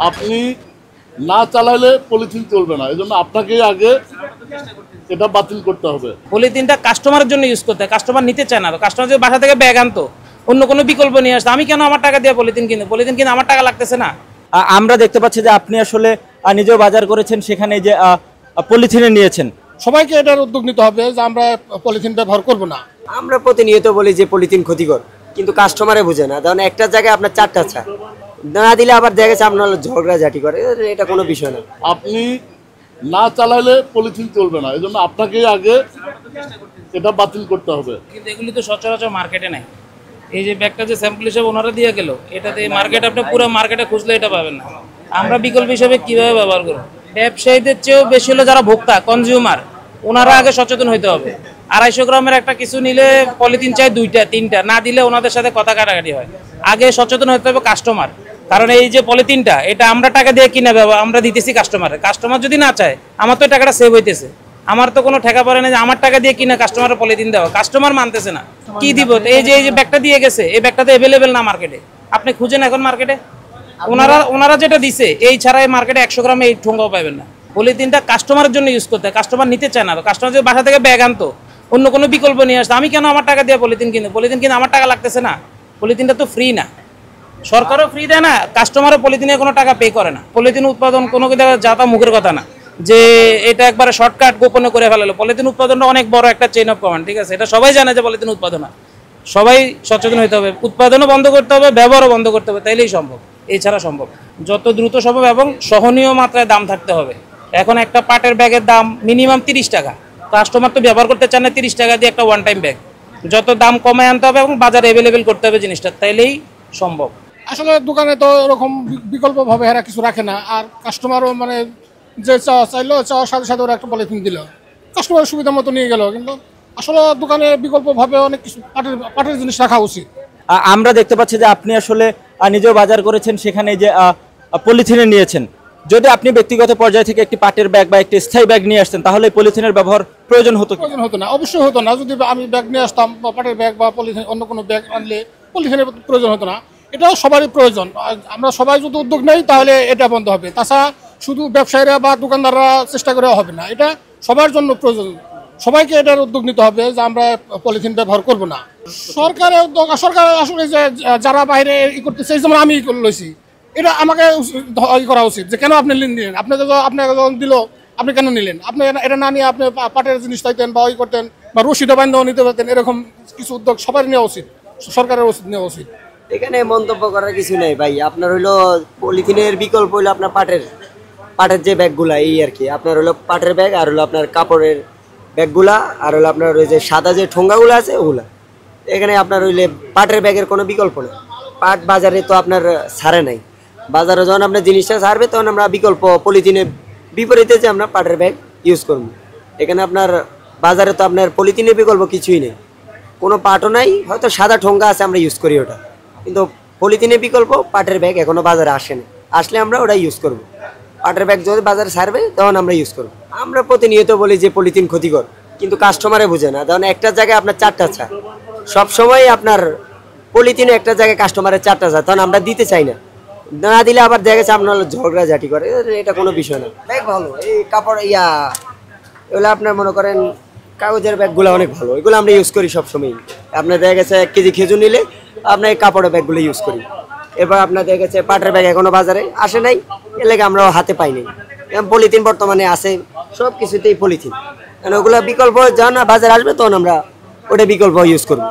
আপনি না চালাইলে পলিথিন চলবে না, এজন্য আপনাকে আগে এটা বাতিল করতে হবে। পলিথিনটা কাস্টমারের জন্য ইউজ করতে হয়, কাস্টমার নিতে চায় না। কাস্টমার যদি বাসা থেকে ব্যাগ আনতো, অন্য কোনো বিকল্প নিয়ে আসতো, আমি কেন আমার টাকা দিয়ে পলিথিন কিনবো? পলিথিন কিনে আমার টাকা লাগতেছে না। আমরা দেখতে পাচ্ছি যে আপনি আসলে নিজেও বাজার করেছেন, সেখানে যে পলিথিনে নিয়েছেন। সবাইকে এটার উদ্যোগ নিতে হবে যে আমরা পলিথিন ব্যবহার করব না। আমরা প্রতিনিয়ত বলি যে পলিথিন ক্ষতিকর, কিন্তু কাস্টমারে বুঝে না। কারণ একটা জায়গায় আপনার চারটা চা না দিলে আবার দেখা গেছে আপনার ঝগড়াঝাটি করে, এটা কোনো বিষয় না। আপনি না চালাইলে পলিথিন চলবে না, এজন্য আপনাকে আগে এটা বাতিল করতে হবে। কিন্তু এগুলি তো সচরাচর মার্কেটে নাই। এই যে ব্যাগটা যে স্যাম্পল হিসেবে ওনারা দিয়ে গেল, এটাতে মার্কেট আপনি পুরো মার্কেটে খুঁজলে এটা পাবেন না। আমরা বিকল্প হিসেবে কিভাবে ব্যবহার করব? ব্যবসায়ীদের চেয়েও বেশি হলো যারা ভোক্তা, কনজিউমার, ওনারা আগে সচেতন হইতে হবে। 250 গ্রামের একটা কিছু নিলে পলিথিন চাই 2টা 3টা, না দিলে ওনাদের সাথে কথা কাটাকাটি হয়। আগে সচেতন হতে হবে কাস্টমার। কারণ এই যে পলিথিনটা, এটা আমরা টাকা দিয়ে কিনে আমরা দিতেছি কাস্টমারের। কাস্টমার যদি না চায়, আমার তো টাকাটা সেভ হইতেছে। আমার তো কোনো ঠেকা পড়ে না যে আমার টাকা দিয়ে কিনে কাস্টমারের পলিথিন দেওয়া। কাস্টমার মানতেছে না, কি দিব? এই যে ব্যাগটা দিয়ে গেছে, এই ব্যাগটা তো অ্যাভেলেবেল না মার্কেটে। আপনি খুঁজেন এখন মার্কেটে, ওনারা যেটা দিছে এই ছাড়া এই মার্কেটে 100 গ্রামে এই ঠোঙ্গাও পাবেন না। পলিথিনটা কাস্টমারের জন্য ইউজ করতে হয়, কাস্টমার নিতে চায় না। কাস্টমার যদি বাসা থেকে ব্যাগ আনতো, অন্য কোনো বিকল্প নিয়ে আসতো, আমি কেন আমার টাকা দিয়ে পলিথিন কিনবো? পলিথিন কিনে আমার টাকা লাগতেছে না। পলিথিনটা তো ফ্রি না, সরকারও ফ্রি দেয় না, কাস্টমারও পলিথিনে কোনো টাকা পে করে না। পলিথিন উৎপাদন কোনো যাতা মুখের কথা না যে এটা একবারে শর্টকাট গোপনে করে ফেলালো। পলিথিন উৎপাদনটা অনেক বড় একটা চেইন অফ কমান্ড, ঠিক আছে? এটা সবাই জানে যে পলিথিন উৎপাদন হয়। সবাই সচেতন হতে হবে, উৎপাদনও বন্ধ করতে হবে, ব্যবহারও বন্ধ করতে হবে, তাইলেই সম্ভব। এছাড়া সম্ভব যত দ্রুত সম্ভব এবং সহনীয় মাত্রায় দাম থাকতে হবে। এখন একটা পাটের ব্যাগের দাম মিনিমাম 30 টাকা। কাস্টমার তো ব্যবহার করতে চান না 30 টাকা দিয়ে একটা ওয়ান টাইম ব্যাগ। যত দাম কমায় আনতে হবে এবং বাজারে অ্যাভেলেবেল করতে হবে জিনিসটা, তাইলেই সম্ভব। আসলে দোকানে তো এরকম বিকল্পভাবে এরা কিছু রাখে না, আর কাস্টমারও মানে যে চাইলো চাওয়ার সাথে সাথে ওরা একটা পলিথিন দিল, কাস্টমারের সুবিধা মতো নিয়ে গেল। কিন্তু আসলে দোকানে বিকল্পভাবে অনেক কিছু পাটের জিনিস রাখা উচিত। আমরা দেখতে পাচ্ছি যে আপনি আসলে নিজেও বাজার করেছেন, সেখানে যে পলিথিনে নিয়েছেন। যদি আপনি ব্যক্তিগত পর্যায় থেকে একটি পাটের ব্যাগ বা একটি স্থায়ী ব্যাগ নিয়ে আসতেন, তাহলে পলিথিনের ব্যবহার প্রয়োজন হতো না? অবশ্যই হতো না। যদি আমি ব্যাগ নিয়ে আসতাম বা পাটের ব্যাগ বা পলিথিন অন্য কোনো ব্যাগ আনলে পলিথিনের প্রয়োজন হতো না। এটাও সবারই প্রয়োজন। আমরা সবাই যদি উদ্যোগ নেই তাহলে এটা বন্ধ হবে। তাছাড়া শুধু ব্যবসায়ীরা বা দোকানদাররা চেষ্টা করে হবে না, এটা সবার জন্য প্রয়োজন। সবাইকে এটার উদ্যোগ নিতে হবে যে আমরা পলিথিন ব্যবহার করব না। সরকারের উদ্যোগ, সরকার আসলে যে যারা বাইরে ই করতেছে, যেমন আমি লইছি, এটা আমাকে করা উচিত যে কেন আপনি নিলেন? আপনাকে যখন দিল, আপনি কেন নিলেন? আপনি এটা না নিয়ে আপনি পাটের জিনিস চাইতেন বা করতেন বা রশিদা বান্ধব নিতে পারতেন। এরকম কিছু উদ্যোগ সবার নেওয়া উচিত, সরকারের নেওয়া উচিত। এখানে মন্তব্য করার কিছু নেই ভাই। আপনার হইলো পলিথিনের বিকল্প হইলো আপনার পাটের যে ব্যাগগুলা, এই আর কি। আপনার হলো পাটের ব্যাগ, আর হলো আপনার কাপড়ের ব্যাগগুলা, আর হলো আপনার ওই যে সাদা যে ঠোঙ্গাগুলো আছে ওগুলা। এখানে আপনার হইলে পাটের ব্যাগের কোনো বিকল্প নেই। পাট বাজারে তো আপনার ছাড়ে নাই। বাজারে যখন আপনার জিনিসটা ছাড়বে তখন আমরা বিকল্প পলিথিনের বিপরীতে যে আমরা পাটের ব্যাগ ইউজ করব। এখানে আপনার বাজারে তো আপনার পলিথিনের বিকল্প কিছুই নেই, কোনো পাটও নাই। হয়তো সাদা ঠোঙ্গা আছে, আমরা ইউজ করি ওটা, কিন্তু পলিথিনের বিকল্প পাটের ব্যাগ এখনো বাজারে আসেনি। আসলে আমরা ওটা ইউজ করব। পাটের ব্যাগ যদি বাজারে ছাড়বে তখন আমরা ইউজ করব। আমরা প্রতিনিয়ত বলি যে পলিথিন ক্ষতিকর, কিন্তু কাস্টমারে বুঝে না। কারণ একটা জায়গায় আপনার চারটা চা, সবসময় আপনার পলিথিনে একটা জায়গায় কাস্টমারের চারটা চা, তখন আমরা দিতে চাই না। না দিলে আবার দেখা গেছে আপনার ঝগড়াঝাটি করে, এটা কোনো বিষয় না। ব্যাগ ভালো, এই কাপড় এগুলো আপনার মনে করেন কাগজের ব্যাগগুলো অনেক ভালো, এগুলো আমরা ইউজ করি সবসময়। আপনার দেখা গেছে 1 কেজি খেজুর নিলে আপনার এই কাপড়ের ব্যাগগুলো ইউজ করি। এবার আপনার দেখা গেছে পাটের ব্যাগ এখনো বাজারে আসে নাই, এর লাগে আমরা হাতে পাইনি। পলিথিন বর্তমানে আছে সব কিছুতেই পলিথিন, ওগুলো বিকল্প যখন বাজারে আসবে তখন আমরা ওটা বিকল্প ইউজ করবো।